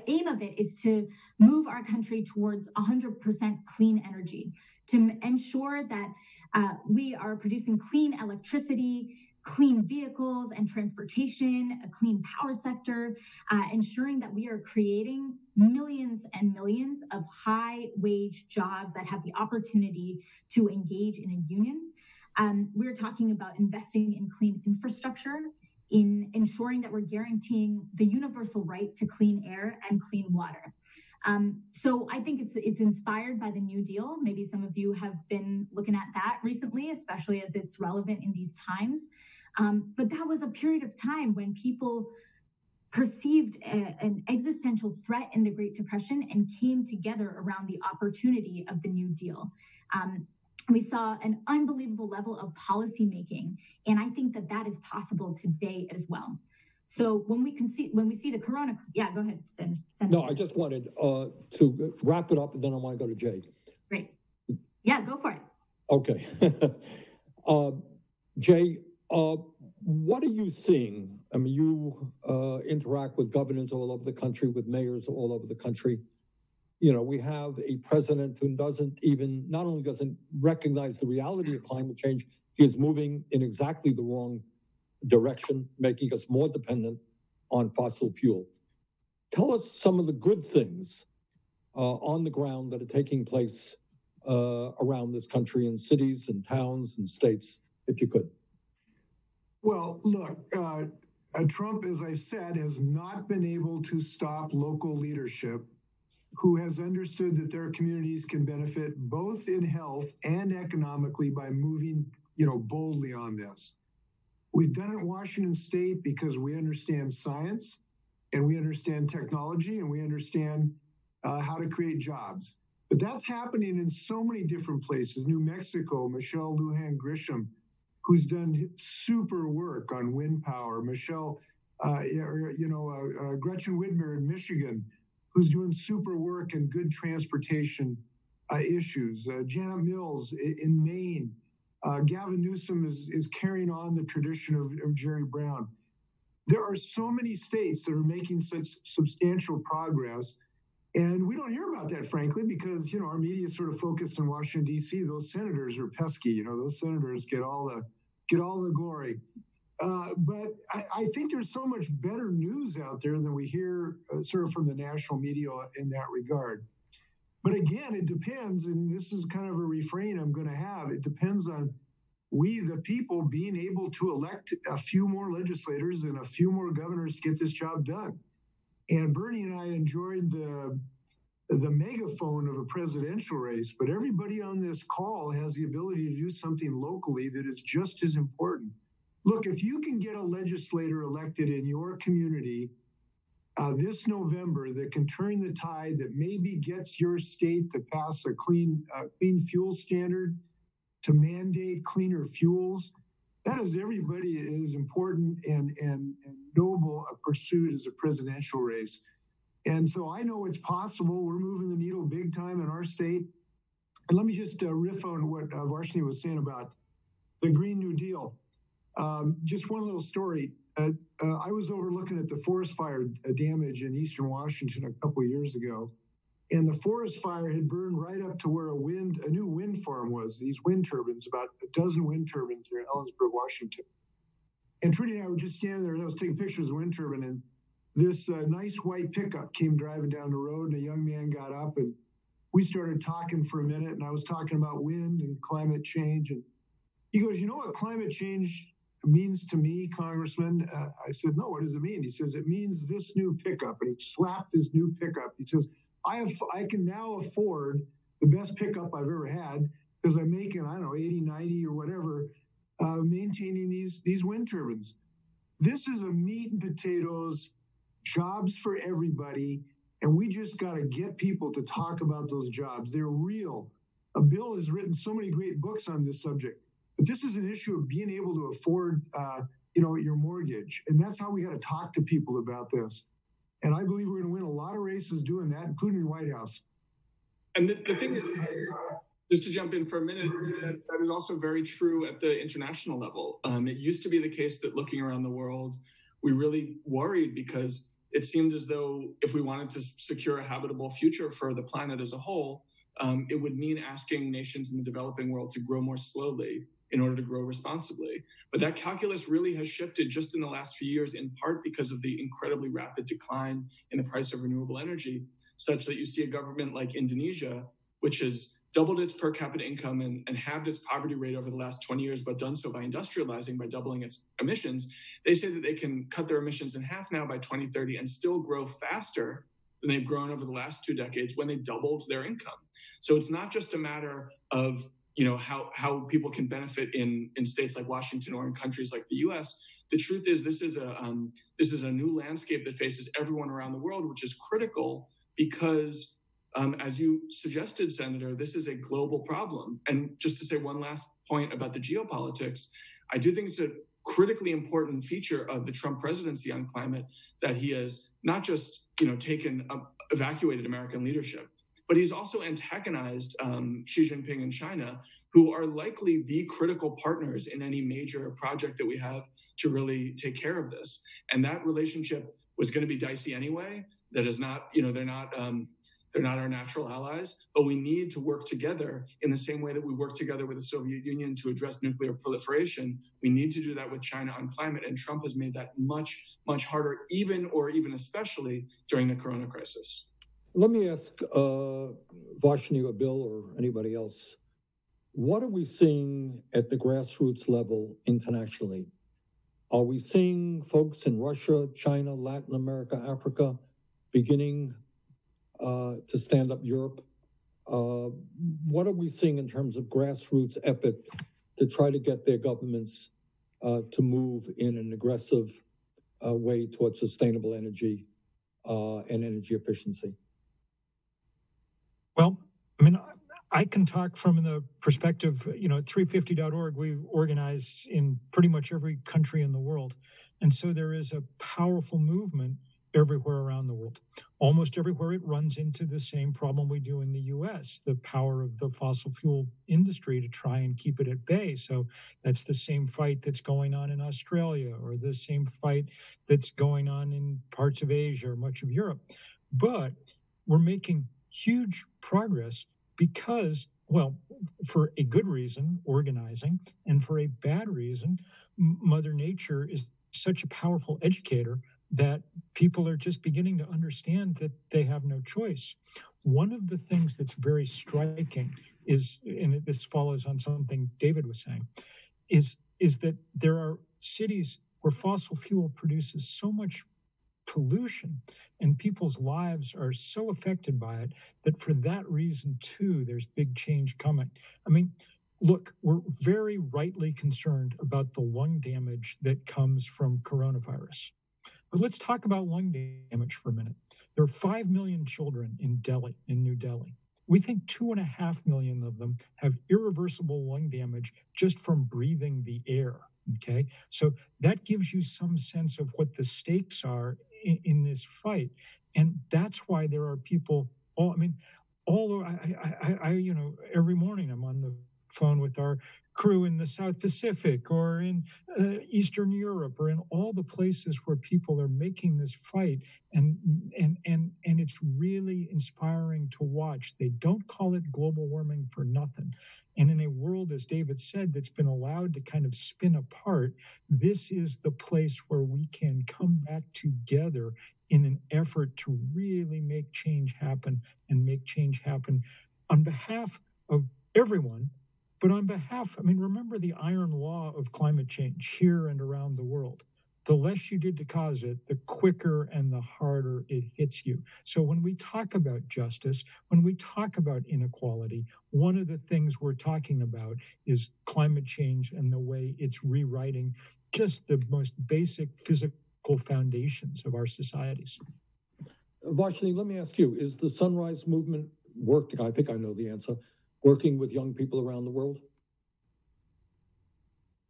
aim of it is to move our country towards 100% clean energy, to ensure that we are producing clean electricity, clean vehicles and transportation, a clean power sector, ensuring that we are creating millions and millions of high-wage jobs that have the opportunity to engage in a union. We're talking about investing in clean infrastructure, in ensuring that we're guaranteeing the universal right to clean air and clean water. So I think it's inspired by the New Deal. Maybe some of you have been looking at that recently, especially as it's relevant in these times. But that was a period of time when people perceived an existential threat in the Great Depression and came together around the opportunity of the New Deal. We saw an unbelievable level of policymaking, and I think that is possible today as well. So when we see the corona, yeah, go ahead, Senator. No, I just wanted to wrap it up, and then I want to go to Jay. Great. Yeah, go for it. Okay. Jay, what are you seeing? I mean, you interact with governors all over the country, with mayors all over the country. We have a president who not only doesn't recognize the reality of climate change, he is moving in exactly the wrong direction, making us more dependent on fossil fuel. Tell us some of the good things on the ground that are taking place around this country in cities and towns and states, if you could. Well, look, Trump, as I've said, has not been able to stop local leadership who has understood that their communities can benefit both in health and economically by moving, boldly on this. We've done it in Washington State because we understand science and we understand technology and we understand how to create jobs. But that's happening in so many different places. New Mexico, Michelle Lujan Grisham, who's done super work on wind power. Gretchen Whitmer in Michigan, who's doing super work in good transportation issues. Janet Mills in Maine. Gavin Newsom is carrying on the tradition of Jerry Brown. There are so many states that are making such substantial progress, and we don't hear about that, frankly, because our media is sort of focused in Washington D.C. Those senators are pesky. Those senators get all the glory. But I think there's so much better news out there than we hear sort of from the national media in that regard. But again, it depends, and this is kind of a refrain I'm going to have. It depends on we, the people, being able to elect a few more legislators and a few more governors to get this job done. And Bernie and I enjoyed the megaphone of a presidential race, but everybody on this call has the ability to do something locally that is just as important. Look, if you can get a legislator elected in your community this November that can turn the tide, that maybe gets your state to pass a clean fuel standard, to mandate cleaner fuels, that is everybody is important and noble a pursuit as a presidential race. And so I know it's possible. We're moving the needle big time in our state. And let me just riff on what Varshini was saying about the Green New Deal. Just one little story. I was overlooking at the forest fire damage in eastern Washington a couple of years ago. And the forest fire had burned right up to where a new wind farm was, these wind turbines, about a dozen wind turbines here in Ellensburg, Washington. And Trudy and I were just standing there, and I was taking pictures of the wind turbine, and this nice white pickup came driving down the road, and a young man got up, and we started talking for a minute, and I was talking about wind and climate change. And he goes, you know what climate change means to me, Congressman? I said, no, what does it mean? He says, it means this new pickup. And he slapped this new pickup. He says, I can now afford the best pickup I've ever had because I'm making, I don't know, 80, 90 or whatever, maintaining these wind turbines. This is a meat and potatoes, jobs for everybody. And we just got to get people to talk about those jobs. They're real. Bill has written so many great books on this subject, but this is an issue of being able to afford, your mortgage. And that's how we got to talk to people about this. And I believe we're going to win a lot of races doing that, including the White House. And the thing is, just to jump in for a minute, that is also very true at the international level. It used to be the case that looking around the world, we really worried because it seemed as though if we wanted to secure a habitable future for the planet as a whole, it would mean asking nations in the developing world to grow more slowly in order to grow responsibly. But that calculus really has shifted just in the last few years, in part because of the incredibly rapid decline in the price of renewable energy, such that you see a government like Indonesia, which has doubled its per capita income and halved its poverty rate over the last 20 years, but done so by industrializing, by doubling its emissions. They say that they can cut their emissions in half now by 2030 and still grow faster than they've grown over the last 2 decades when they doubled their income. So it's not just a matter of how people can benefit in states like Washington or in countries like the U.S. The truth is this is a new landscape that faces everyone around the world, which is critical because, as you suggested, Senator, this is a global problem. And just to say one last point about the geopolitics, I do think it's a critically important feature of the Trump presidency on climate that he has not just evacuated American leadership, but he's also antagonized Xi Jinping in China, who are likely the critical partners in any major project that we have to really take care of this. And that relationship was going to be dicey anyway. That is not, they're not our natural allies, but we need to work together in the same way that we worked together with the Soviet Union to address nuclear proliferation. We need to do that with China on climate, and Trump has made that much, much harder, even especially during the corona crisis. Let me ask Varshini or Bill or anybody else, what are we seeing at the grassroots level internationally? Are we seeing folks in Russia, China, Latin America, Africa beginning to stand up Europe? What are we seeing in terms of grassroots effort to try to get their governments to move in an aggressive way towards sustainable energy and energy efficiency? Well, I can talk from the perspective, at 350.org, we organize in pretty much every country in the world. And so there is a powerful movement everywhere around the world. Almost everywhere it runs into the same problem we do in the US, the power of the fossil fuel industry to try and keep it at bay. So that's the same fight that's going on in Australia, or the same fight that's going on in parts of Asia or much of Europe. But we're making huge progress because, well, for a good reason, organizing, and for a bad reason, Mother Nature is such a powerful educator that people are just beginning to understand that they have no choice. One of the things that's very striking is, and this follows on something David was saying, is that there are cities where fossil fuel produces so much pollution and people's lives are so affected by it that for that reason too, there's big change coming. Look, we're very rightly concerned about the lung damage that comes from coronavirus. But let's talk about lung damage for a minute. There are 5 million children in New Delhi. We think 2.5 million of them have irreversible lung damage just from breathing the air Okay, so that gives you some sense of what the stakes are in this fight, and that's why there are people. All I mean, all I you know, every morning I'm on the phone with our crew in the South Pacific or in Eastern Europe or in all the places where people are making this fight, and it's really inspiring to watch. They don't call it global warming for nothing. And in a world, as David said, that's been allowed to kind of spin apart, this is the place where we can come back together in an effort to really make change happen, and make change happen on behalf of everyone, but on behalf, I mean, remember the iron law of climate change here and around the world. The less you did to cause it, the quicker and the harder it hits you. So when we talk about justice, when we talk about inequality, one of the things we're talking about is climate change and the way it's rewriting just the most basic physical foundations of our societies. Varshini, let me ask you, is the Sunrise Movement working? I think I know the answer. Working with young people around the world?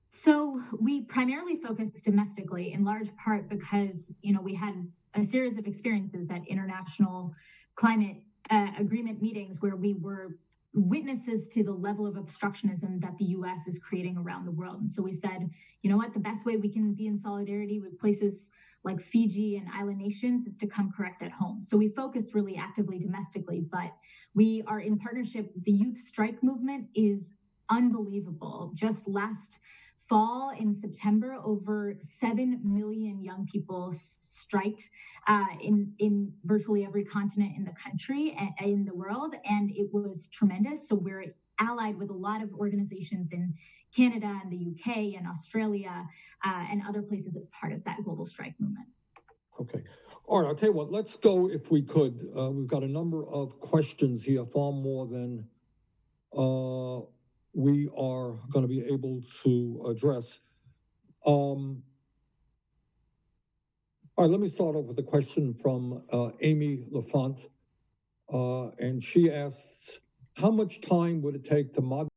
So we primarily focused domestically, in large part because, you know, we had a series of experiences at international climate agreement meetings where we were witnesses to the level of obstructionism that the US is creating around the world. And so we said, you know what, the best way we can be in solidarity with places like Fiji and island nations is to come correct at home. So we focused really actively domestically, but we are in partnership. The youth strike movement is unbelievable. Just last fall in September, over 7 million young people striked in virtually every continent in the country and in the world, and it was tremendous. So we're allied with a lot of organizations in Canada and the UK and Australia and other places as part of that global strike movement. Okay. All right, I'll tell you what, let's go if we could. We've got a number of questions here, far more than we are going to be able to address. All right, let me start off with a question from Amy LaFont, and she asks, how much time would it take to